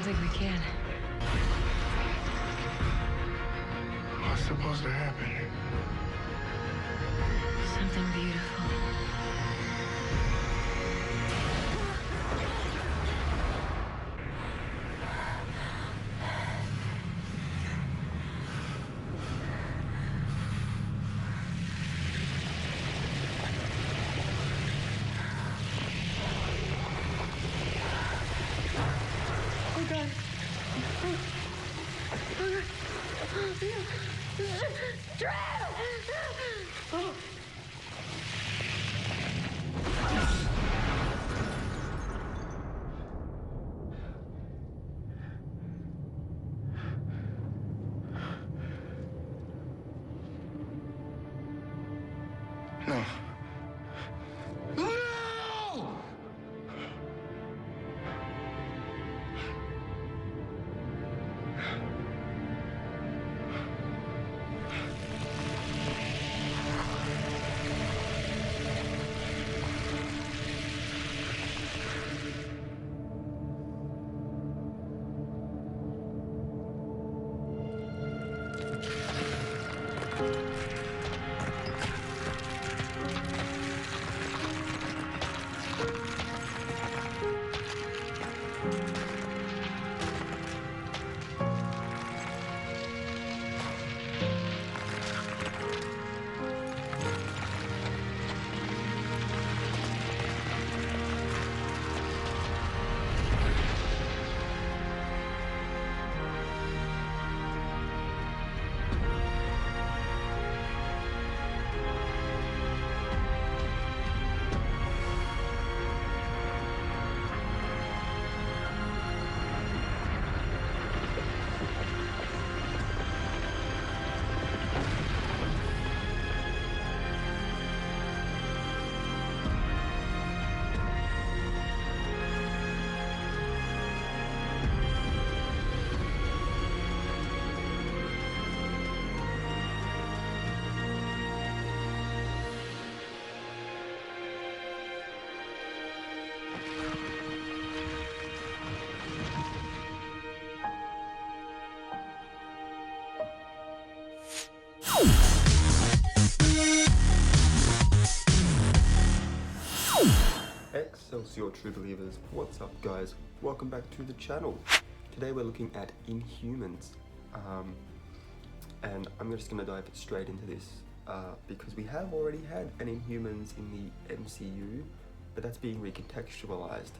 think we can. What's supposed to happen? Something beautiful. Oh God. Drew! Oh. No. No! Excelsior True Believers, what's up guys? Welcome back to the channel. Today we're looking at Inhumans, and I'm just going to dive straight into this because we have already had an Inhumans in the MCU, but that's being recontextualized.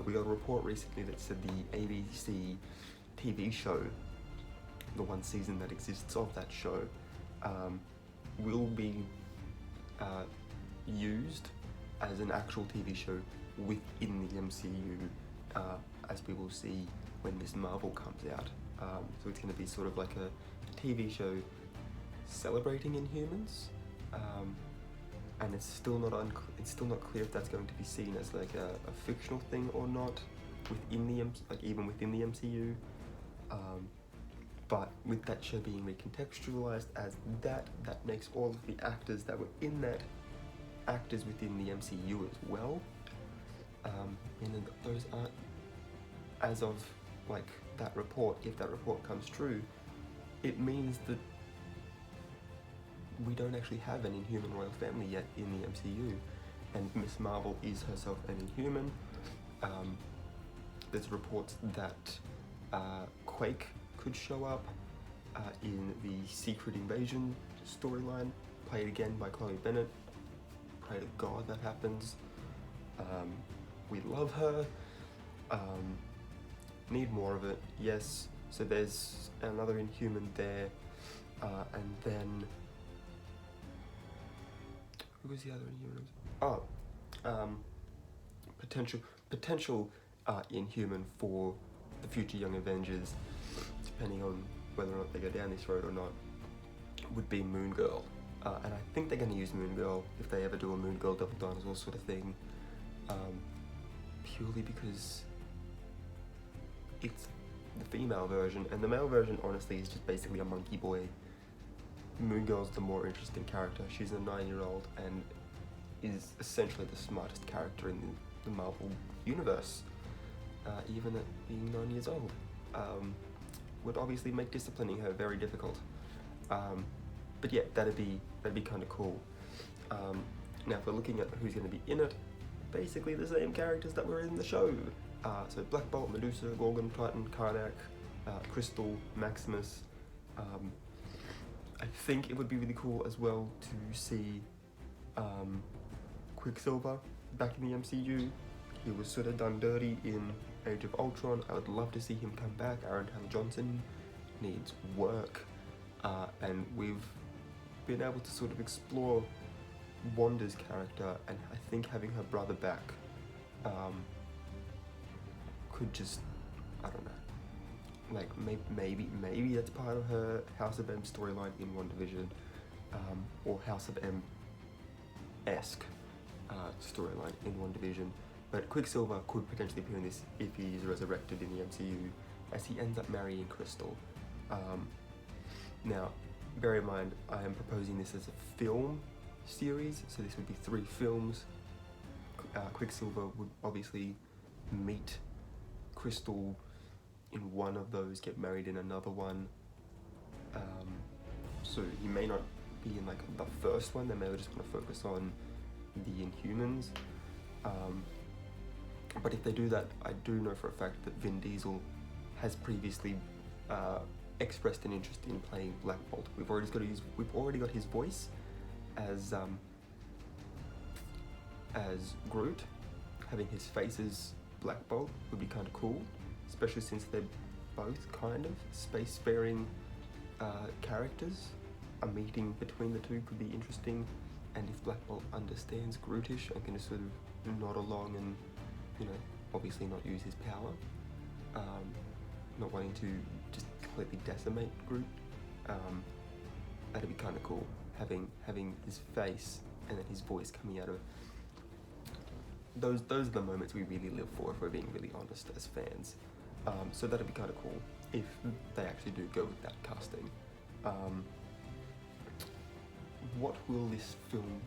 We got a report recently that said the ABC TV show, the one season that exists of that show, will be used as an actual TV show within the MCU, as we will see when Miss Marvel comes out. So it's going to be sort of like a TV show celebrating Inhumans, and it's still not clear if that's going to be seen as like a fictional thing or not within the even within the MCU. But with that show being recontextualized as that makes all of the actors that were in that actors within the MCU as well, and those aren't, as of like that report, if that report comes true, it means that we don't actually have an Inhuman royal family yet in the MCU, and Miss Marvel is herself an Inhuman. There's reports that Quake could show up in the Secret Invasion storyline, played again by Chloe Bennett. Pray to God that happens. We love her. Need more of it, yes. So there's another Inhuman there, and then who was the other Inhuman? Potential Inhuman for the future Young Avengers, depending on whether or not they go down this road or not, would be Moon Girl. And I think they're going to use Moon Girl if they ever do a Moon Girl Double Dinosaur sort of thing, purely because it's the female version, and the male version honestly is just basically a monkey boy. Moon Girl's the more interesting character. She's a 9-year-old and is essentially the smartest character in the Marvel universe. even at being 9 years old. Would obviously make disciplining her very difficult. But yeah, that'd be kind of cool. Now, if we're looking at who's going to be in it, basically the same characters that were in the show. So Black Bolt, Medusa, Gorgon, Titan, Karnak, Crystal, Maximus. I think it would be really cool as well to see Quicksilver back in the MCU. He was sort of done dirty in Age of Ultron. I would love to see him come back. Aaron Taylor Johnson needs work, and we've been able to sort of explore Wanda's character, and I think having her brother back could just, I don't know, like maybe that's part of her House of M storyline in WandaVision, or House of M-esque storyline in WandaVision. But Quicksilver could potentially appear in this if he is resurrected in the MCU, as he ends up marrying Crystal. Now, bear in mind, I am proposing this as a film series, so this would be 3 films. Quicksilver would obviously meet Crystal in one of those, get married in another one. So he may not be in like the first one. They may just want to focus on the Inhumans. But if they do that, I do know for a fact that Vin Diesel has previously expressed an interest in playing Black Bolt. We've already got his voice as Groot. Having his face as Black Bolt would be kind of cool, especially since they're both kind of space-faring characters. A meeting between the two could be interesting, and if Black Bolt understands Grootish and can just sort of nod along and, you know, obviously not use his power, not wanting to just completely decimate Groot, that'd be kind of cool. Having his face and then his voice coming out of those are the moments we really live for, if we're being really honest as fans. So that'd be kind of cool if they actually do go with that casting. What will this film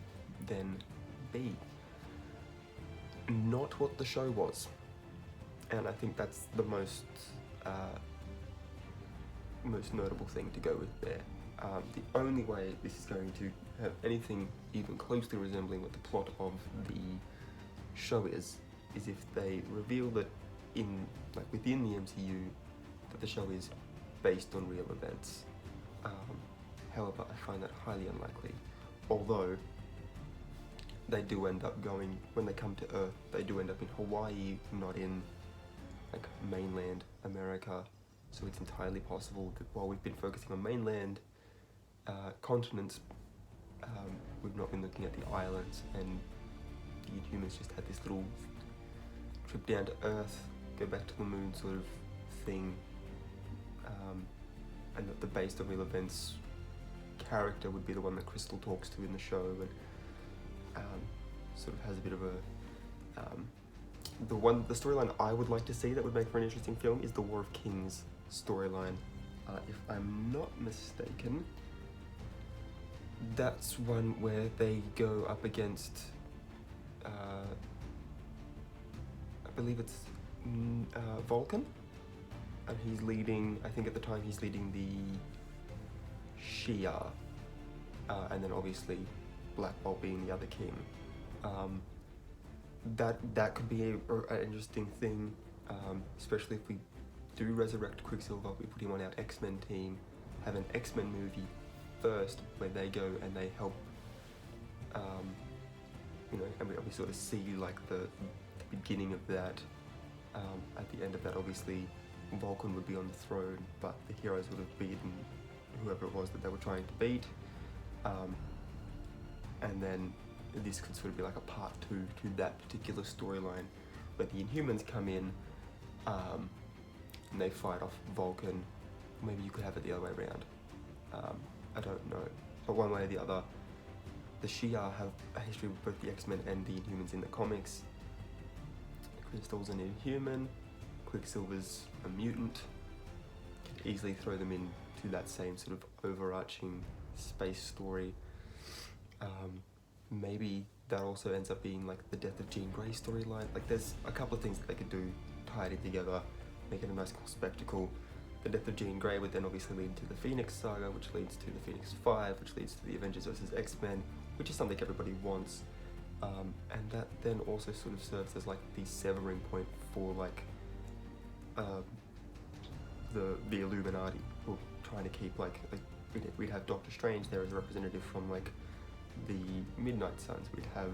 then be? Not what the show was, and I think that's the most notable thing to go with there. The only way this is going to have anything even closely resembling what the plot of the show is if they reveal that within the MCU that the show is based on real events. However, I find that highly unlikely. Although they do end up going, when they come to Earth, they do end up in Hawaii, not in like mainland America. So it's entirely possible that while we've been focusing on mainland continents, we've not been looking at the islands, and the Inhumans just had this little trip down to Earth, go back to the moon sort of thing, and that the based on real events character would be the one that Crystal talks to in the show, and sort of has a bit of a the storyline I would like to see that would make for an interesting film is the War of Kings storyline. If I'm not mistaken, that's one where they go up against I believe it's Vulcan, and he's leading, I think at the time he's leading the Shia, and then obviously Black Bolt being the other king. That could be an interesting thing, especially if we do resurrect Quicksilver, we put him on our X-Men team, have an X-Men movie first where they go and they help, you know, and we sort of see like the beginning of that. At the end of that, obviously, Vulcan would be on the throne, but the heroes would have beaten whoever it was that they were trying to beat. And then this could sort of be like a part 2 to that particular storyline, where the Inhumans come in and they fight off Vulcan. Maybe you could have it the other way around. I don't know. But one way or the other, the Shia have a history with both the X-Men and the Inhumans in the comics. Crystal's an Inhuman, Quicksilver's a mutant. Could easily throw them into that same sort of overarching space story. Maybe that also ends up being like the Death of Jean Grey storyline. Like there's a couple of things that they could do tie it in together, make it a nice cool spectacle. The death of Jean Grey would then obviously lead to the Phoenix Saga, which leads to the Phoenix 5, which leads to the Avengers vs. X-Men, which is something everybody wants. And that then also sort of serves as like the severing point for like the Illuminati, who are trying to keep like we'd have Doctor Strange there as a representative from like the Midnight Suns. We'd have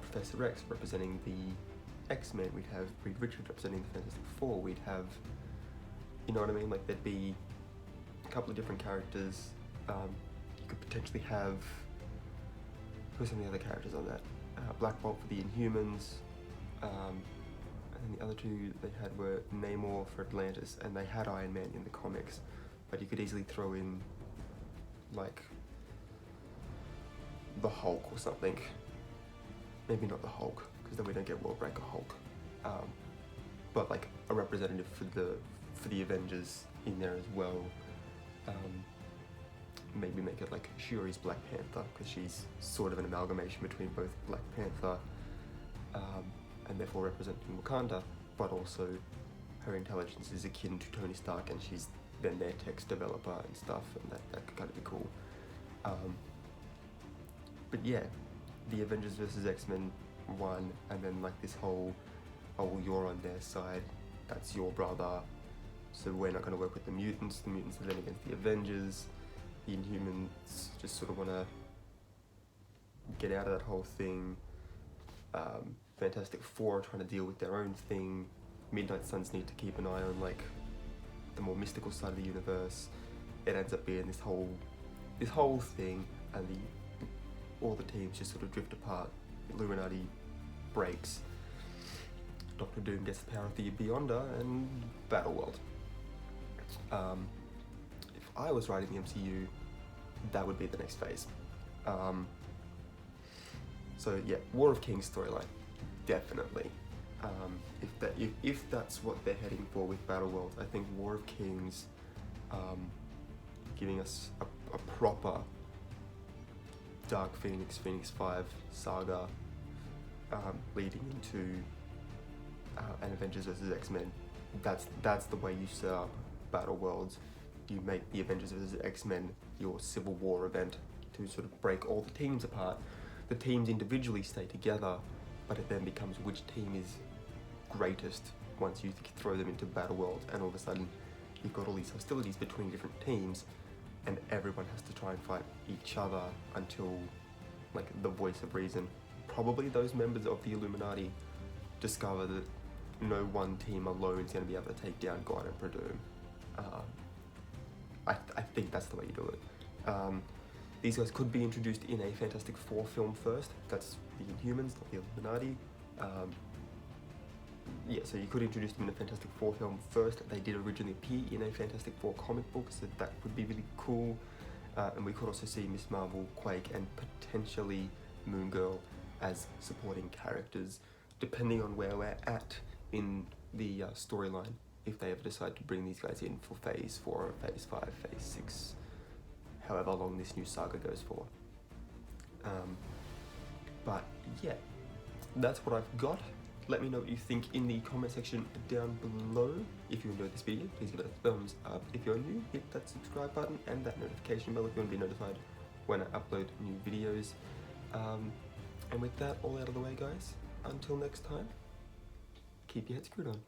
Professor X representing the X-Men. We'd have Reed Richards representing the Fantastic Four. We'd have, you know what I mean? Like there'd be a couple of different characters. You could potentially have, who's some of the other characters on that? Black Bolt for the Inhumans, and then the other two they had were Namor for Atlantis, and they had Iron Man in the comics, but you could easily throw in like the Hulk or something. Maybe not the Hulk, because then we don't get Worldbreaker Hulk, but like a representative for the Avengers in there as well. Maybe make it like Shuri's Black Panther, because she's sort of an amalgamation between both Black Panther and therefore representing Wakanda, but also her intelligence is akin to Tony Stark, and she's then their text developer and stuff, and that could kind of be cool. But yeah, the Avengers vs. X-Men won, and then like this whole, oh, you're on their side, that's your brother, so we're not going to work with the mutants are then against the Avengers. The Inhumans just sort of want to get out of that whole thing. Fantastic Four are trying to deal with their own thing. Midnight Suns need to keep an eye on like the more mystical side of the universe. It ends up being this whole thing, and all the teams just sort of drift apart. Illuminati breaks. Doctor Doom gets the power of the Beyonder, and Battleworld. If I was writing the MCU, that would be the next phase. So yeah, War of Kings storyline, definitely. If that's what they're heading for with Battleworld, I think War of Kings, giving us a proper Dark Phoenix, Phoenix 5 saga, leading into an Avengers vs. X-Men. That's the way you set up Battleworld. You make the Avengers vs. X-Men your Civil War event to sort of break all the teams apart. The teams individually stay together, but it then becomes which team is greatest once you throw them into Battleworld, and all of a sudden you've got all these hostilities between different teams, and everyone has to try and fight each other until, like, the voice of reason, probably those members of the Illuminati, discover that no one team alone is going to be able to take down God and Doom. I think that's the way you do it. These guys could be introduced in a Fantastic Four film first. That's the Inhumans, not the Illuminati. Yeah, so you could introduce them in a Fantastic Four film first. They did originally appear in a Fantastic Four comic book, so that would be really cool. And we could also see Miss Marvel, Quake, and potentially Moon Girl as supporting characters, depending on where we're at in the storyline, if they ever decide to bring these guys in for Phase 4, or Phase 5, Phase 6, however long this new saga goes for. But yeah, that's what I've got. Let me know what you think in the comment section down below. If you enjoyed this video, please give it a thumbs up. If you're new, hit that subscribe button and that notification bell if you want to be notified when I upload new videos. And with that all out of the way, guys, until next time, keep your head screwed on.